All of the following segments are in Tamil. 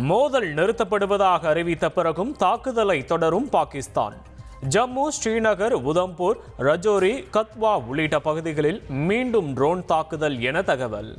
மோதல் நிறுத்தப்படுவதாக அறிவித்த பிறகும் தாக்குதலை தொடரும் பாகிஸ்தான். ஜம்மு, ஸ்ரீநகர், உதம்பூர், ரஜோரி, கத்வா உள்ளிட்ட பகுதிகளில் மீண்டும் ட்ரோன் தாக்குதல் என தகவல்.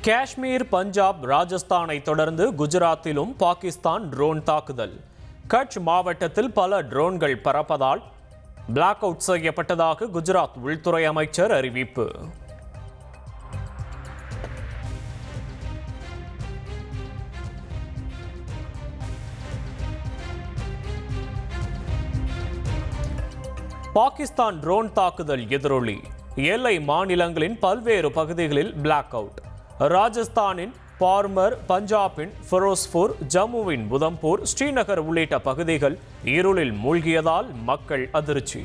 காஷ்மீர், பஞ்சாப், ராஜஸ்தானை தொடர்ந்து குஜராத்திலும் பாகிஸ்தான் ட்ரோன் தாக்குதல். கட்ச் மாவட்டத்தில் பல ட்ரோன்கள் பறப்பதால் பிளாக் அவுட் செய்யப்பட்டதாக குஜராத் உள்துறை அமைச்சர் அறிவிப்பு. பாகிஸ்தான் ட்ரோன் தாக்குதல் எதிரொலி. எல்லை மாநிலங்களின் பல்வேறு பகுதிகளில் பிளாக் அவுட். ராஜஸ்தானின் பார்மர், பஞ்சாபின் ஃபெரோஸ்பூர், ஜம்முவின் உதம்பூர், ஸ்ரீநகர் உள்ளிட்ட பகுதிகள் இருளில் மூழ்கியதால் மக்கள் அதிர்ச்சி.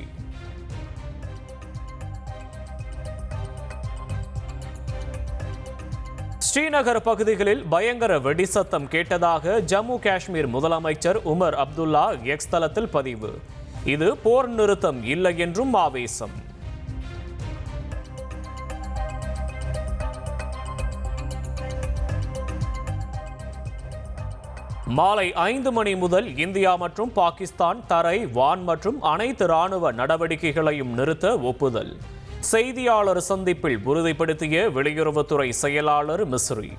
ஸ்ரீநகர் பகுதிகளில் பயங்கர வெடிசத்தம் கேட்டதாக ஜம்மு காஷ்மீர் முதலமைச்சர் உமர் அப்துல்லா எக்ஸ் தளத்தில் பதிவு. இது போர் நிறுத்தம் இல்லை என்றும் ஆவேசம். மாலை 5 மணி முதல் இந்தியா மற்றும் பாகிஸ்தான் தரை, வான் மற்றும் அனைத்து ராணுவ நடவடிக்கைகளையும் நிறுத்த ஒப்புதல். செய்தியாளர் சந்திப்பில் உறுதிப்படுத்திய வெளியுறவுத்துறை செயலாளர் மிஸ்ரி.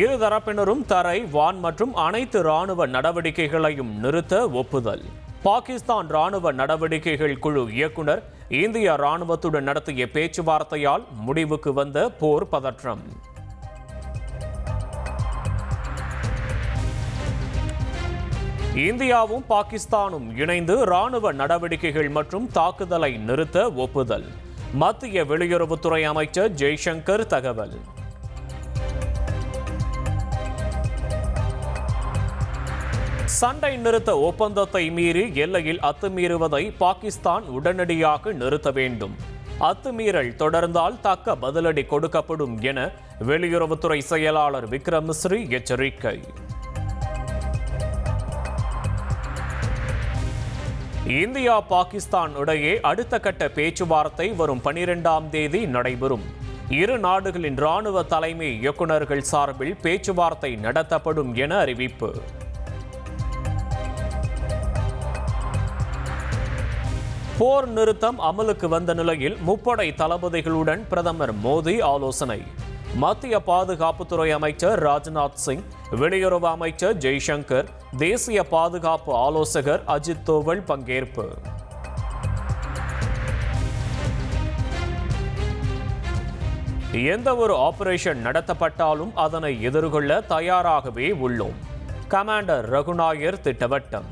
இருதரப்பினரும் தரை, வான் மற்றும் அனைத்து ராணுவ நடவடிக்கைகளையும் நிறுத்த ஒப்புதல். பாகிஸ்தான் ராணுவ நடவடிக்கைகள் குழு இயக்குனர் இந்திய ராணுவத்துடன் நடத்திய பேச்சுவார்த்தையால் முடிவுக்கு வந்த போர் பதற்றம். இந்தியாவும் பாகிஸ்தானும் இணைந்து ராணுவ நடவடிக்கைகள் மற்றும் தாக்குதலை நிறுத்த ஒப்புதல். மத்திய வெளியுறவுத்துறை அமைச்சர் ஜெய்சங்கர் தகவல். சண்டை நிறுத்த ஒப்பந்தத்தை மீறி எல்லையில் அத்துமீறுவதை பாகிஸ்தான் உடனடியாக நிறுத்த வேண்டும். அத்துமீறல் தொடர்ந்தால் தக்க பதிலடி கொடுக்கப்படும் என வெளியுறவுத்துறை செயலாளர் விக்ரம் மிஸ்ரி எச்சரிக்கை. இந்தியா, பாகிஸ்தான் இடையே அடுத்த கட்ட பேச்சுவார்த்தை வரும் 12ஆம் தேதி நடைபெறும். இரு நாடுகளின் ராணுவ தலைமை இயக்குநர்கள் சார்பில் பேச்சுவார்த்தை நடத்தப்படும் என அறிவிப்பு. போர் நிறுத்தம் அமலுக்கு வந்த நிலையில் முப்படை தளபதிகளுடன் பிரதமர் மோடி ஆலோசனை. மத்திய பாதுகாப்புத்துறை அமைச்சர் ராஜ்நாத் சிங், வெளியுறவு அமைச்சர் ஜெய்சங்கர், தேசிய பாதுகாப்பு ஆலோசகர் அஜித் தோவல் பங்கேற்பு. எந்த ஒரு ஆபரேஷன் நடத்தப்பட்டாலும் அதனை எதிர்கொள்ள தயாராகவே உள்ளோம். கமாண்டர் ரகுநாயர் திட்டவட்டம்.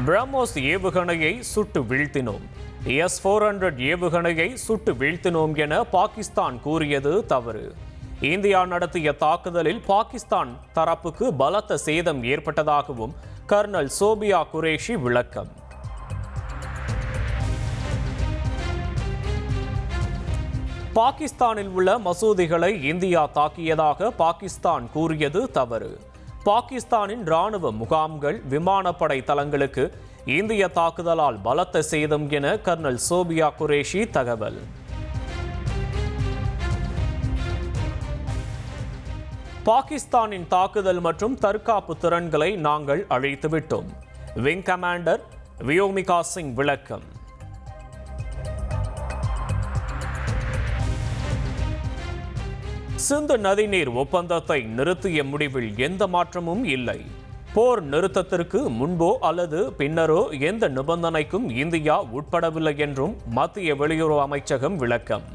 பிரம்மோஸ் ஏவுகணையை சுட்டு வீழ்த்தினோம். S-400 ஏவுகணையை சுட்டு வீழ்த்தினோம் என பாகிஸ்தான் கூறியது தவறு. இந்தியா நடத்திய தாக்குதலில் பாகிஸ்தான் தரப்புக்கு பலத்த சேதம் ஏற்பட்டதாகவும் கர்னல் சோபியா குரேஷி விளக்கம். பாகிஸ்தானில் உள்ள மசூதிகளை இந்தியா தாக்கியதாக பாகிஸ்தான் கூறியது தவறு. பாகிஸ்தானின் ராணுவ முகாம்கள், விமானப்படை தளங்களுக்கு இந்திய தாக்குதலால் பலத்த சேதம் என கர்னல் சோபியா குரேஷி தகவல். பாகிஸ்தானின் தாக்குதல் மற்றும் தற்காப்பு திறன்களை நாங்கள் அழித்துவிட்டோம். விங் கமாண்டர் வியோமிகா சிங் விளக்கம். சிந்து நதிநீர் ஒப்பந்தத்தை நிறுத்திய முடிவில் எந்த மாற்றமும் இல்லை. போர் நிறுத்தத்திற்கு முன்போ அல்லது பின்னரோ எந்த நிபந்தனைக்கும் இந்தியா உட்படவில்லை என்றும் மத்திய வெளியுறவு அமைச்சகம் விளக்கம்.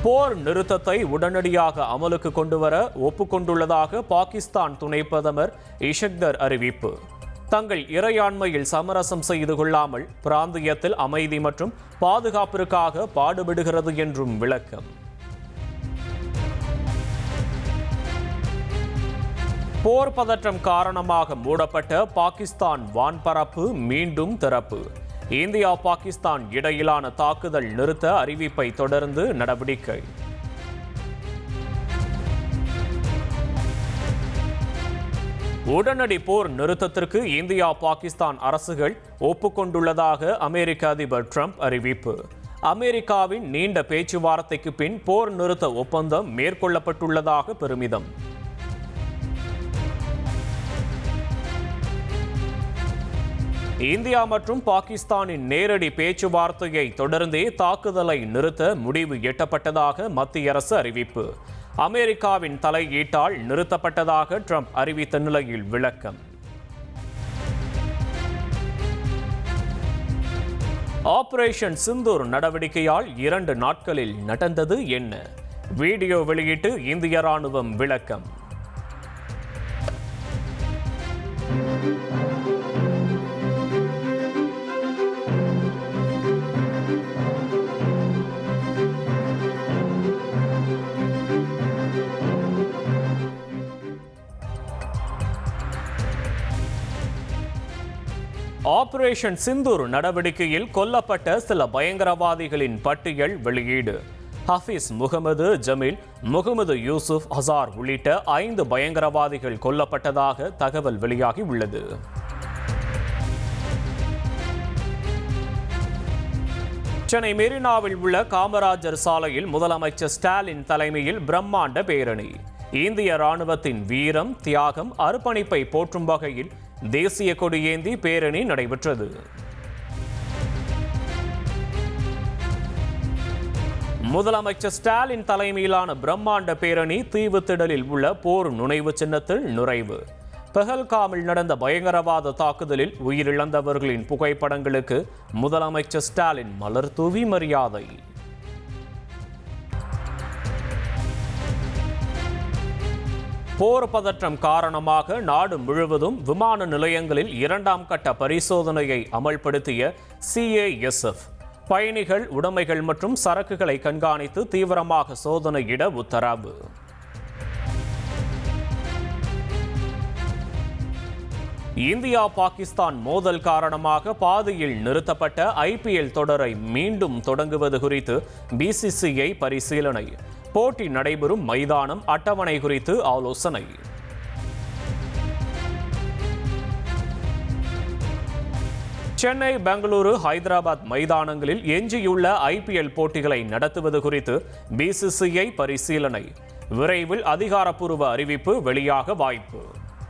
போர் நிறுத்தத்தை உடனடியாக அமலுக்கு கொண்டுவர ஒப்புக்கொண்டுள்ளதாக பாகிஸ்தான் துணை பிரதமர் இஷக்தர் அறிவிப்பு. தங்கள் இறையாண்மையில் சமரசம் செய்து கொள்ளாமல் பிராந்தியத்தில் அமைதி மற்றும் பாதுகாப்பிற்காக பாடுபடுகிறது என்றும் விளக்கம். போர் பதற்றம் காரணமாக மூடப்பட்ட பாகிஸ்தான் வான்பரப்பு மீண்டும் திறப்பு. இந்தியா பாகிஸ்தான் இடையிலான தாக்குதல் நிறுத்த அறிவிப்பை தொடர்ந்து நடவடிக்கை. உடனடி போர் நிறுத்தத்திற்கு இந்தியா பாகிஸ்தான் அரசுகள் ஒப்புக்கொண்டுள்ளதாக அமெரிக்க அதிபர் ட்ரம்ப் அறிவிப்பு. அமெரிக்காவின் நீண்ட பேச்சுவார்த்தைக்கு பின் போர் நிறுத்த ஒப்பந்தம் மேற்கொள்ளப்பட்டுள்ளதாக பெருமிதம். இந்தியா மற்றும் பாகிஸ்தானின் நேரடி பேச்சுவார்த்தையை தொடர்ந்தே தாக்குதலை நிறுத்த முடிவு எட்டப்பட்டதாக மத்திய அரசு அறிவிப்பு. அமெரிக்காவின் தலையீட்டால் நிறுத்தப்பட்டதாக ட்ரம்ப் அறிவித்த நிலையில் விளக்கம். ஆபரேஷன் சிந்தூர் நடவடிக்கையால் 2 நாட்களில் நடந்தது என்ன? வீடியோ வெளியிட்டு இந்திய ராணுவம் விளக்கம். ஆபரேஷன் சிந்தூர் நடவடிக்கையில் கொல்லப்பட்ட சில பயங்கரவாதிகளின் பட்டியல் வெளியீடு. ஹஃபீஸ் முகமது, ஜமீல், முகமது யூசுப், ஹசார் உள்ளிட்ட 5 பயங்கரவாதிகள் கொல்லப்பட்டதாக தகவல் வெளியாகி உள்ளது. சென்னை மெரினாவில் உள்ள காமராஜர் சாலையில் முதலமைச்சர் ஸ்டாலின் தலைமையில் பிரம்மாண்ட பேரணி. இந்திய ராணுவத்தின் வீரம், தியாகம், அர்ப்பணிப்பை போற்றும் வகையில் தேசிய கொடியேந்தி பேரணி நடைபெற்றது. முதலமைச்சர் ஸ்டாலின் தலைமையிலான பிரம்மாண்ட பேரணி தீவுத்திடலில் உள்ள போர் நுழைவு சின்னத்தில் நுழைவு. பெஹல்காமில் நடந்த பயங்கரவாத தாக்குதலில் உயிரிழந்தவர்களின் புகைப்படங்களுக்கு முதலமைச்சர் ஸ்டாலின் மலர் தூவி மரியாதை. போர் பதற்றம் காரணமாக நாடு முழுவதும் விமான நிலையங்களில் 2ஆம் கட்ட பரிசோதனையை அமல்படுத்திய CASF பயணிகள், உடைமைகள் மற்றும் சரக்குகளை கண்காணித்து தீவிரமாக சோதனையிட உத்தரவு. இந்தியா பாகிஸ்தான் மோதல் காரணமாக பாதியில் நிறுத்தப்பட்ட IPL தொடரை மீண்டும் தொடங்குவது குறித்து BCCI பரிசீலனை. போட்டி நடைபெறும் மைதானம், அட்டவணை குறித்து ஆலோசனை. சென்னை, பெங்களூரு, ஹைதராபாத் மைதானங்களில் எஞ்சியுள்ள IPL போட்டிகளை நடத்துவது குறித்து BCCI பரிசீலனை. விரைவில் அதிகாரப்பூர்வ அறிவிப்பு வெளியாக வாய்ப்பு.